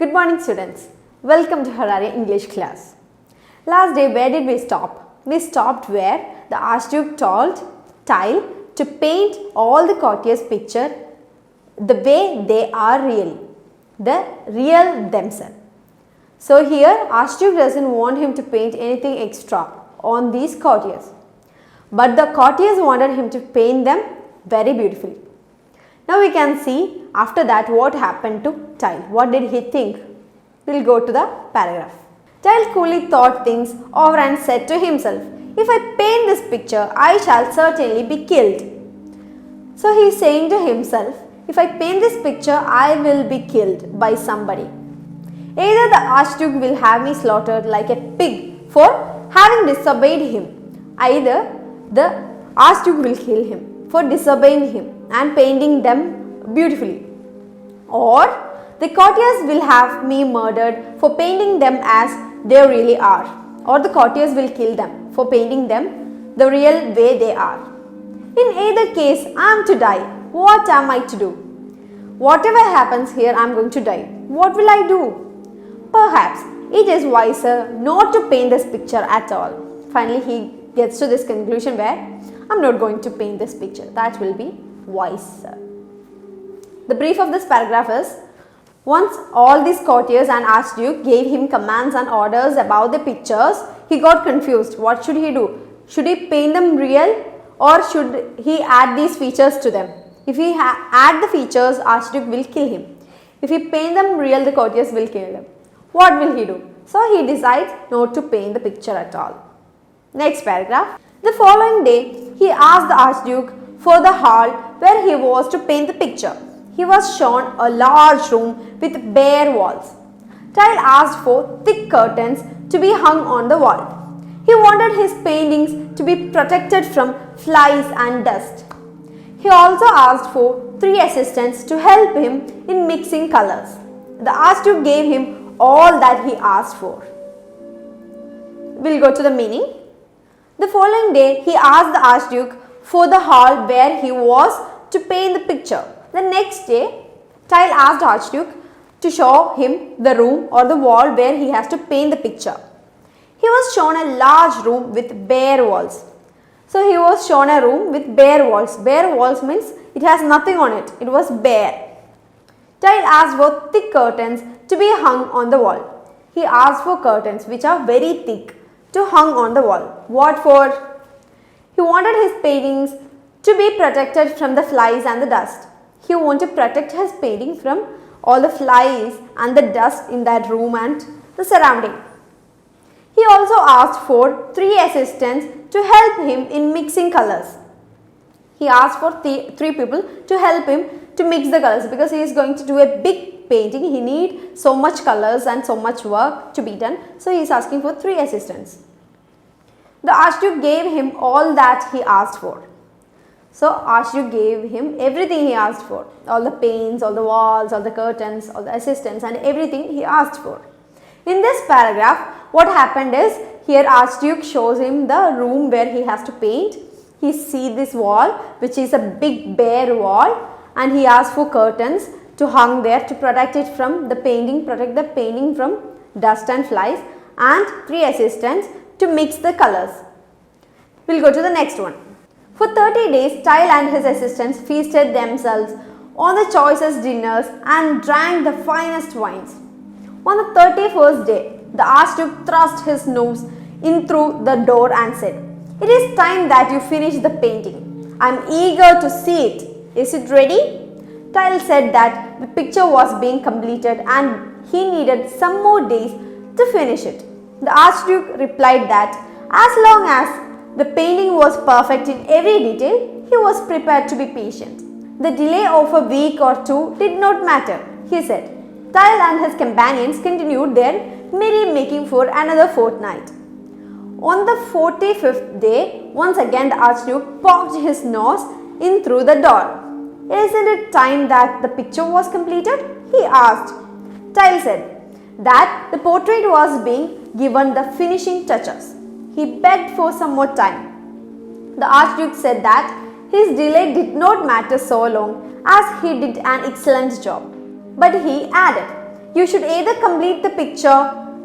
Good morning students. Welcome to Harare English class. Last day where did we stop? We stopped where the Archduke told Tile to paint all the courtiers' picture the way they are really, the real themselves. So here Archduke doesn't want him to paint anything extra on these courtiers, but the courtiers wanted him to paint them very beautifully. Now we can see after that what happened to Tile. What did he think? We'll go to the paragraph. Tile coolly thought things over and said to himself, "If I paint this picture, I shall certainly be killed." So he is saying to himself, if I paint this picture, I will be killed by somebody. Either the Archduke will have me slaughtered like a pig for having disobeyed him. Either the Archduke will kill him for disobeying him and painting them beautifully, or the courtiers will have me murdered for painting them as they really are, or the courtiers will kill them for painting them the real way they are. In either case, I am to die. What am I to do? Whatever happens here, I am going to die. What will I do? Perhaps it is wiser not to paint this picture at all. Finally, he gets to this conclusion where I am not going to paint this picture. That will be wiser. The brief of this paragraph is, once all these courtiers and Archduke gave him commands and orders about the pictures, he got confused. What should he do? Should he paint them real or should he add these features to them? If he add the features, Archduke will kill him. If he paint them real, the courtiers will kill him. What will he do? So he decides not to paint the picture at all. Next paragraph. The following day, he asked the Archduke for the hall where he was to paint the picture. He was shown a large room with bare walls. Tile asked for thick curtains to be hung on the wall. He wanted his paintings to be protected from flies and dust. He also asked for 3 assistants to help him in mixing colors. The Archduke gave him all that he asked for. We'll go to the meaning. The following day, he asked the Archduke for the hall where he was to paint the picture. The next day, Tile asked Archduke to show him the room or the wall where he has to paint the picture. He was shown a large room with bare walls. So he was shown a room with bare walls. Bare walls means it has nothing on it. It was bare. Tile asked for thick curtains to be hung on the wall. He asked for curtains which are very thick to hang on the wall. What for? He wanted his paintings to be protected from the flies and the dust. He wanted to protect his painting from all the flies and the dust in that room and the surrounding. He also asked for 3 assistants to help him in mixing colors. He asked for 3 people to help him to mix the colors because he is going to do a big painting. He needs so much colors and so much work to be done. So he is asking for 3 assistants. The Archduke gave him all that he asked for. So Archduke gave him everything he asked for. All the paints, all the walls, all the curtains, all the assistants and everything he asked for. In this paragraph, what happened is, here Archduke shows him the room where he has to paint. He sees this wall which is a big bare wall, and he asks for curtains to hang there to protect it from the painting, protect the painting from dust and flies, and 3 assistants to mix the colors. We'll go to the next one. For 30 days, Tile and his assistants feasted themselves on the choicest dinners and drank the finest wines. On the 31st day, the Archduke thrust his nose in through the door and said, "It is time that you finish the painting. I am eager to see it. Is it ready?" Tile said that the picture was being completed and he needed some more days to finish it. The Archduke replied that as long as the painting was perfect in every detail, he was prepared to be patient. The delay of a week or 2 did not matter, he said. Tile and his companions continued their merry-making for another fortnight. On the 45th day, once again the Archduke poked his nose in through the door. "Isn't it time that the picture was completed?" he asked. Tile said that the portrait was being given the finishing touches. He begged for some more time. The Archduke said that his delay did not matter so long as he did an excellent job. But he added, you should either complete the picture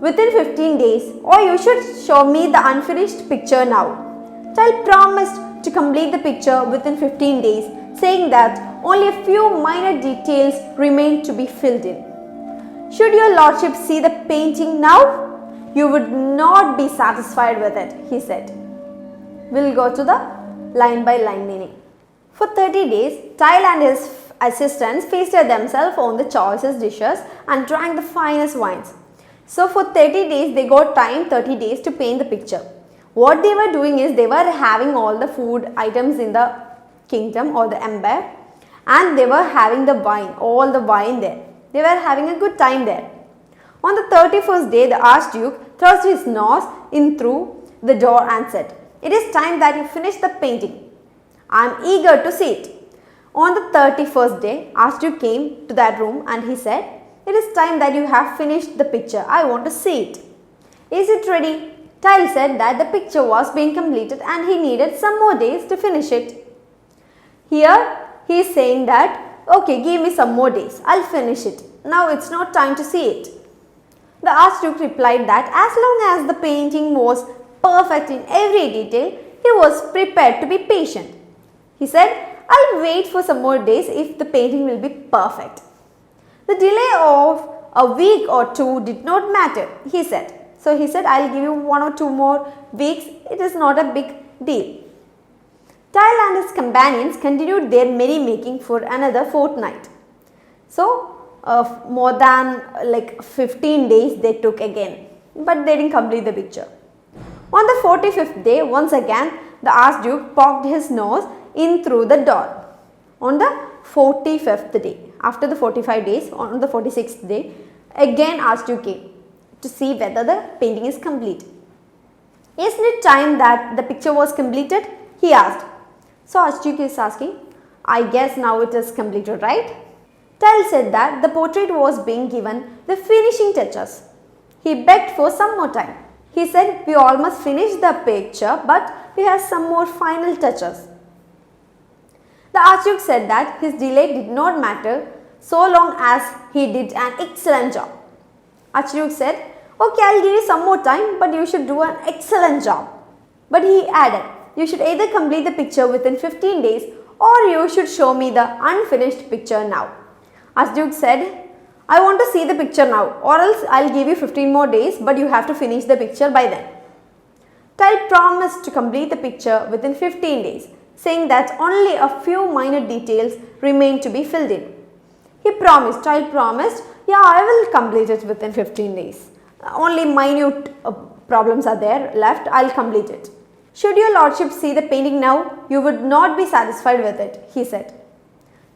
within 15 days or you should show me the unfinished picture now. Child promised to complete the picture within 15 days, saying that only a few minor details remained to be filled in. Should your lordship see the painting now? You would not be satisfied with it, he said. We'll go to the line by line meaning. For 30 days, Tile and his assistants feasted themselves on the choicest dishes and drank the finest wines. So for 30 days, they got time 30 days to paint the picture. What they were doing is they were having all the food items in the kingdom or the empire, and they were having the wine, all the wine there. They were having a good time there. On the 31st day, the Archduke thrust his nose in through the door and said, "It is time that you finish the painting. I am eager to see it." On the 31st day, Archduke came to that room and he said, "It is time that you have finished the picture. I want to see it." "Is it ready?" Tile said that the picture was being completed and he needed some more days to finish it. Here he is saying that, "Okay, give me some more days. I'll finish it. Now it's not time to see it." The Archduke replied that as long as the painting was perfect in every detail, he was prepared to be patient. He said, "I'll wait for some more days if the painting will be perfect." The delay of a week or two did not matter, he said. So he said, "I'll give you 1 or 2 more weeks. It is not a big deal." Tile and his companions continued their merrymaking for another fortnight. So more than 15 days they took again, but they didn't complete the picture. On the 45th day, once again, the Archduke poked his nose in through the door. On the 45th day, after the 45 days, on the 46th day, again Archduke came to see whether the painting is complete. "Isn't it time that the picture was completed?" he asked. So Archduke is asking, "I guess now it is completed, right?" Tile said that the portrait was being given the finishing touches. He begged for some more time. He said, "We almost finished the picture, but we have some more final touches." The Archduke said that his delay did not matter so long as he did an excellent job. Archduke said, "Okay, I'll give you some more time, but you should do an excellent job." But he added, "You should either complete the picture within 15 days or you should show me the unfinished picture now." Archduke said, "I want to see the picture now, or else I'll give you 15 more days, but you have to finish the picture by then." Tile promised to complete the picture within 15 days, saying that only a few minor details remained to be filled in. Tile promised, "Yeah, I will complete it within 15 days. Only minute problems are there left, I'll complete it." "Should your lordship see the painting now, you would not be satisfied with it," he said.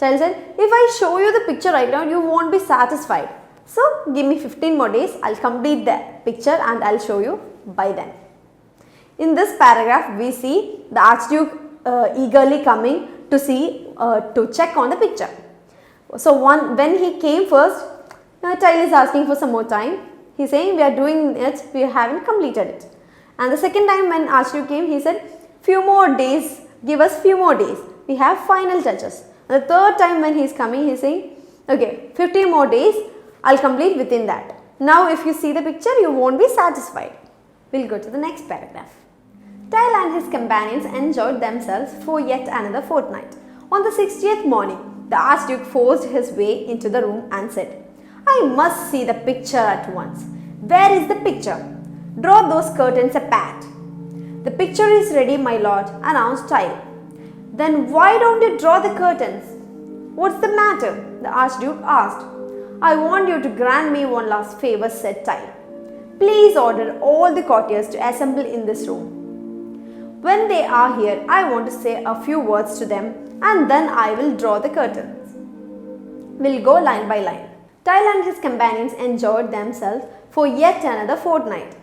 Tile said, "If I show you the picture right now, you won't be satisfied. So give me 15 more days, I'll complete the picture and I'll show you by then." In this paragraph, we see the Archduke eagerly coming to see, to check on the picture. So when he came first, Tile is asking for some more time. He's saying, "We are doing it, we haven't completed it." And the second time when Archduke came, he said, "Few more days, give us few more days. We have final touches." And the third time when he is coming, he is saying, "Okay, 15 more days, I'll complete within that. Now if you see the picture, you won't be satisfied." We'll go to the next paragraph. Tile and his companions enjoyed themselves for yet another fortnight. On the 60th morning, the Archduke forced his way into the room and said, "I must see the picture at once. Where is the picture? Draw those curtains apart." "The picture is ready, my lord," announced Tile. "Then why don't you draw the curtains?" "What's the matter?" the Archduke asked. "I want you to grant me one last favor," said Tile. "Please order all the courtiers to assemble in this room. When they are here, I want to say a few words to them and then I will draw the curtains." We'll go line by line. Tile and his companions enjoyed themselves for yet another fortnight.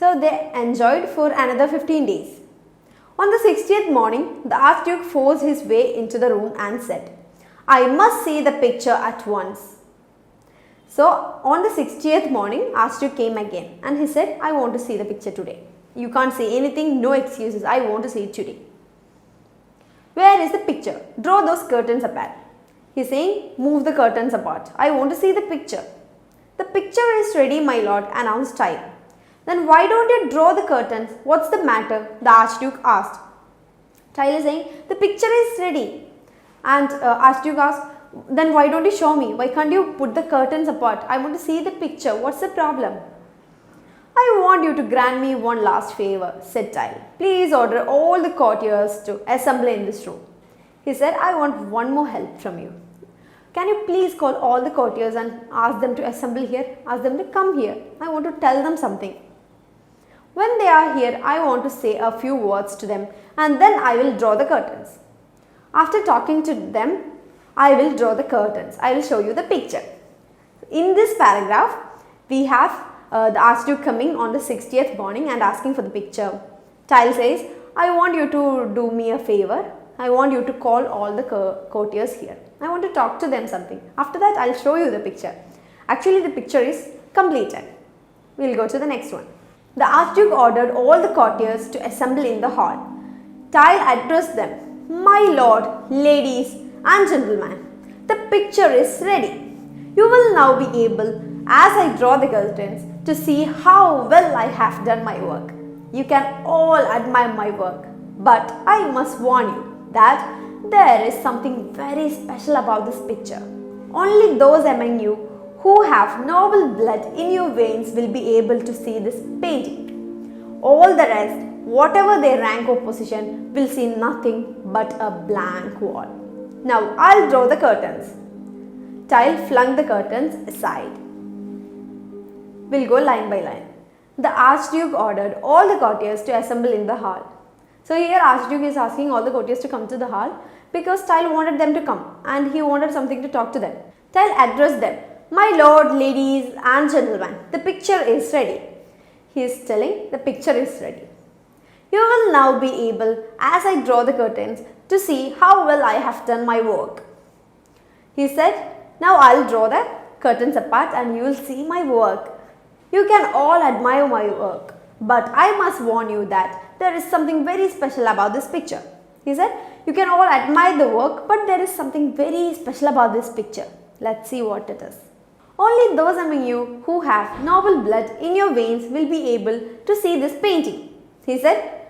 So they enjoyed for another 15 days. On the 60th morning, the Archduke forced his way into the room and said, "I must see the picture at once." So on the 60th morning, Archduke came again and he said, "I want to see the picture today. You can't say anything, no excuses. I want to see it today." "Where is the picture? Draw those curtains apart." He's saying, "Move the curtains apart. I want to see the picture." The picture is ready, my lord, announced Tile. Then why don't you draw the curtains? What's the matter? The Archduke asked. Tile is saying, the picture is ready. And Archduke asked, then why don't you show me? Why can't you put the curtains apart? I want to see the picture. What's the problem? I want you to grant me one last favor, said Tile. Please order all the courtiers to assemble in this room. He said, I want one more help from you. Can you please call all the courtiers and ask them to assemble here? Ask them to come here. I want to tell them something. When they are here, I want to say a few words to them and then I will draw the curtains. After talking to them, I will draw the curtains. I will show you the picture. In this paragraph, we have the Archduke coming on the 60th morning and asking for the picture. Tile says, I want you to do me a favor. I want you to call all the courtiers here. I want to talk to them something. After that, I'll show you the picture. Actually, the picture is completed. We'll go to the next one. The Archduke ordered all the courtiers to assemble in the hall. Tile addressed them, my lord, ladies and gentlemen, the picture is ready. You will now be able, as I draw the curtains, to see how well I have done my work. You can all admire my work, but I must warn you that there is something very special about this picture. Only those among you who have noble blood in your veins will be able to see this painting. All the rest, whatever their rank or position, will see nothing but a blank wall. Now I'll draw the curtains. Tile flung the curtains aside. We'll go line by line. The Archduke ordered all the courtiers to assemble in the hall. So here Archduke is asking all the courtiers to come to the hall because Tile wanted them to come and he wanted something to talk to them. Tile addressed them, my lord, ladies and gentlemen, the picture is ready. He is telling the picture is ready. You will now be able, as I draw the curtains, to see how well I have done my work. He said, now I'll draw the curtains apart and you will see my work. You can all admire my work, but I must warn you that there is something very special about this picture. He said, you can all admire the work, but there is something very special about this picture. Let's see what it is. Only those among you who have noble blood in your veins will be able to see this painting. He said,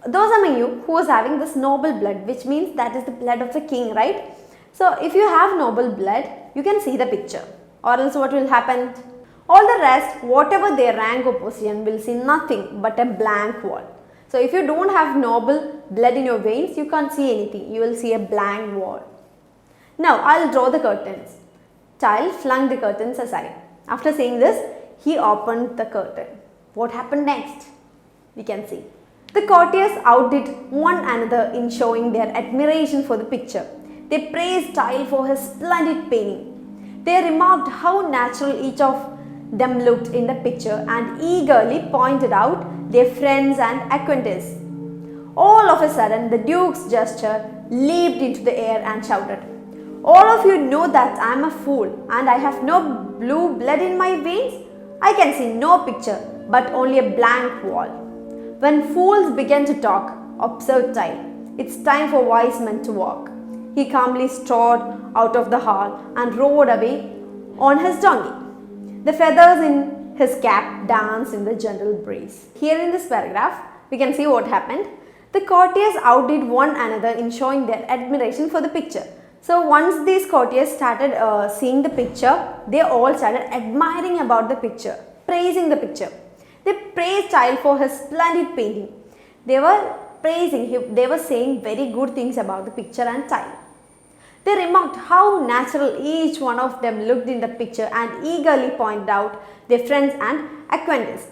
those among you who is having this noble blood, which means that is the blood of the king, right? So if you have noble blood, you can see the picture. Or else what will happen? All the rest, whatever their rank or position, will see nothing but a blank wall. So if you don't have noble blood in your veins, you can't see anything. You will see a blank wall. Now I'll draw the curtains. Tile flung the curtains aside. After saying this, he opened the curtain. What happened next? We can see. The courtiers outdid one another in showing their admiration for the picture. They praised Tile for his splendid painting. They remarked how natural each of them looked in the picture and eagerly pointed out their friends and acquaintances. All of a sudden, the Duke's gesture leaped into the air and shouted, all of you know that I am a fool and I have no blue blood in my veins. I can see no picture but only a blank wall. When fools begin to talk, observed Tile, it's time for wise men to walk. He calmly strode out of the hall and rode away on his donkey. The feathers in his cap danced in the gentle breeze. Here in this paragraph, we can see what happened. The courtiers outdid one another in showing their admiration for the picture. So once these courtiers started seeing the picture, they all started admiring about the picture, praising the picture. They praised Tile for his splendid painting. They were praising him, they were saying very good things about the picture and Tile. They remarked how natural each one of them looked in the picture and eagerly pointed out their friends and acquaintances.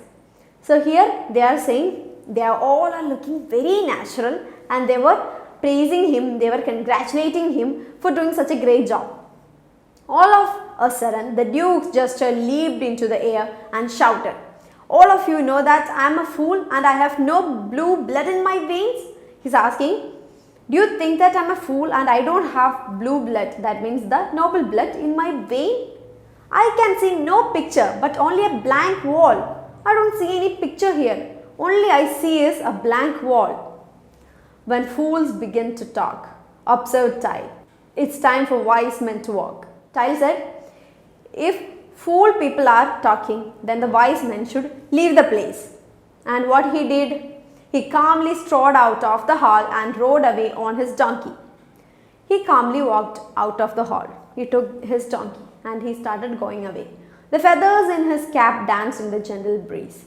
So here they are saying they are all looking very natural and they were praising him, they were congratulating him for doing such a great job. All of a sudden, the Duke's gesture leaped into the air and shouted, all of you know that I am a fool and I have no blue blood in my veins? He's asking, do you think that I am a fool and I don't have blue blood? That means the noble blood in my vein? I can see no picture but only a blank wall. I don't see any picture here. Only I see is a blank wall. When fools begin to talk, observed Tile, it's time for wise men to walk. Tile said, if fool people are talking, then the wise men should leave the place. And what he did? He calmly strode out of the hall and rode away on his donkey. He calmly walked out of the hall. He took his donkey and he started going away. The feathers in his cap danced in the gentle breeze.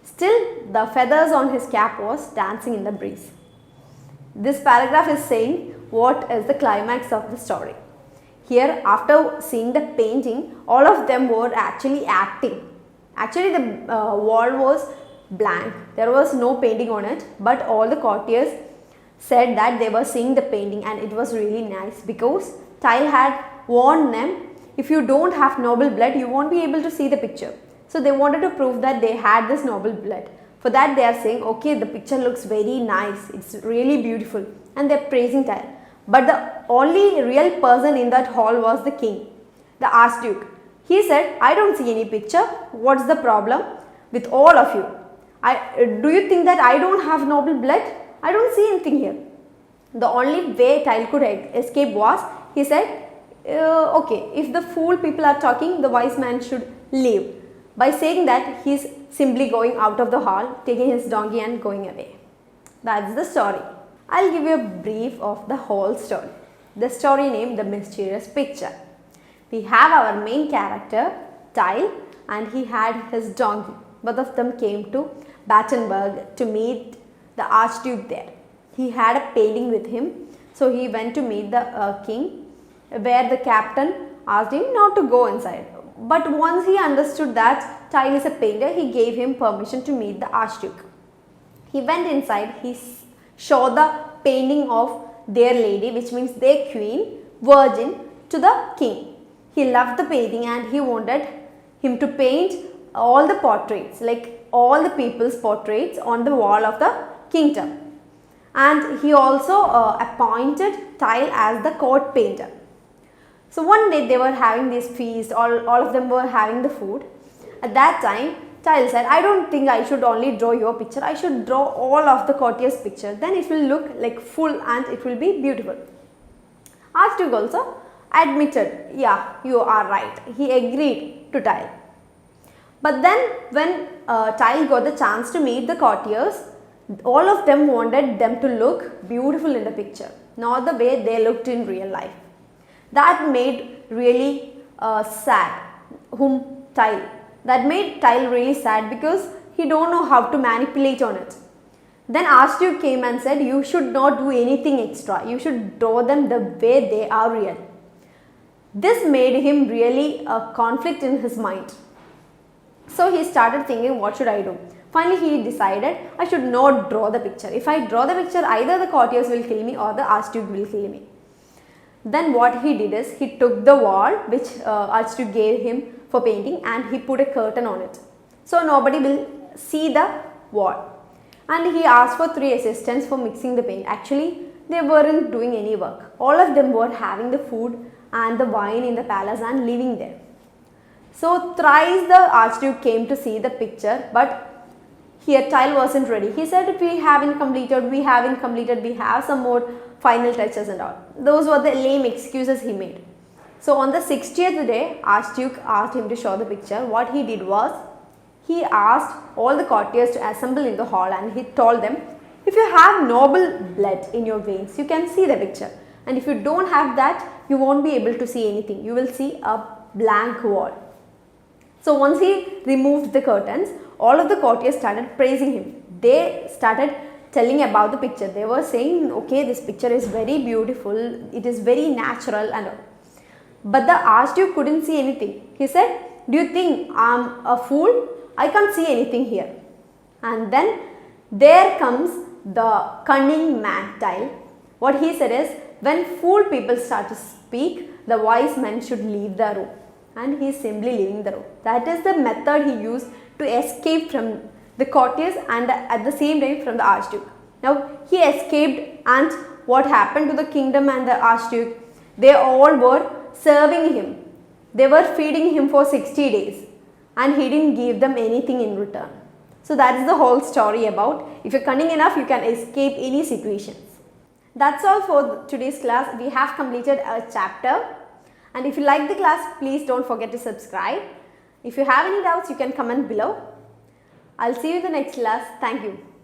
Still, the feathers on his cap was dancing in the breeze. This paragraph is saying what is the climax of the story. Here, after seeing the painting, all of them were actually acting. Actually, the wall was blank. There was no painting on it, but all the courtiers said that they were seeing the painting and it was really nice because Tile had warned them, if you don't have noble blood, you won't be able to see the picture. So they wanted to prove that they had this noble blood. For that they are saying, okay, the picture looks very nice, it's really beautiful, and they are praising Tile. But the only real person in that hall was the king, the archduke. He said, I don't see any picture. What's the problem with all of you? Do you think that I don't have noble blood? I don't see anything here. The only way Tile could escape was, he said, okay, if the fool people are talking, the wise man should leave. By saying that, he is simply going out of the hall, taking his donkey and going away. That's the story. I'll give you a brief of the whole story. The story named The Mysterious Picture. We have our main character, Tile, and he had his donkey. Both of them came to Battenberg to meet the Archduke there. He had a painting with him, so he went to meet the king, where the captain asked him not to go inside. But once he understood that Tile is a painter, he gave him permission to meet the Archduke. He went inside, he showed the painting of their lady, which means their queen, Virgin, to the king. He loved the painting and he wanted him to paint all the portraits, like all the people's portraits on the wall of the kingdom. And he also appointed Tile as the court painter. So one day they were having this feast, all of them were having the food. At that time, Tile said, I don't think I should only draw your picture, I should draw all of the courtiers' picture, then it will look like full and it will be beautiful. Archduke also admitted, yeah, you are right. He agreed to Tile. But then when Tile got the chance to meet the courtiers, all of them wanted them to look beautiful in the picture, not the way they looked in real life. That made really sad Tile. That made Tile really sad because he don't know how to manipulate on it. Then Archduke came and said, you should not do anything extra. You should draw them the way they are real. This made him really a conflict in his mind. So he started thinking, what should I do? Finally he decided, I should not draw the picture. If I draw the picture, either the courtiers will kill me or the Archduke will kill me. Then what he did is, he took the wall which Archduke gave him for painting and he put a curtain on it. So nobody will see the wall. And he asked for 3 assistants for mixing the paint. Actually, they weren't doing any work. All of them were having the food and the wine in the palace and living there. So thrice the Archduke came to see the picture, but here Tile wasn't ready. He said, we haven't completed, we have some more final touches and all. Those were the lame excuses he made. So on the 60th day, Archduke asked him to show the picture. What he did was, he asked all the courtiers to assemble in the hall and he told them, if you have noble blood in your veins, you can see the picture. And if you don't have that, you won't be able to see anything. You will see a blank wall. So once he removed the curtains, all of the courtiers started praising him. They started telling about the picture. They were saying, okay, this picture is very beautiful, it is very natural and all. But the Archduke couldn't see anything. He said, do you think I'm a fool? I can't see anything here. And then there comes the cunning man, Tile. What he said is, when fool people start to speak, the wise men should leave the room. And he is simply leaving the room. That is the method he used to escape from the courtiers and at the same time from the Archduke. Now he escaped, and what happened to the kingdom and the Archduke? They all were serving him. They were feeding him for 60 days and he didn't give them anything in return. So that is the whole story about, if you're cunning enough, you can escape any situations. That's all for today's class. We have completed a chapter And if you like the class, please don't forget to subscribe. If you have any doubts, you can comment below. I'll see you in the next class. Thank you.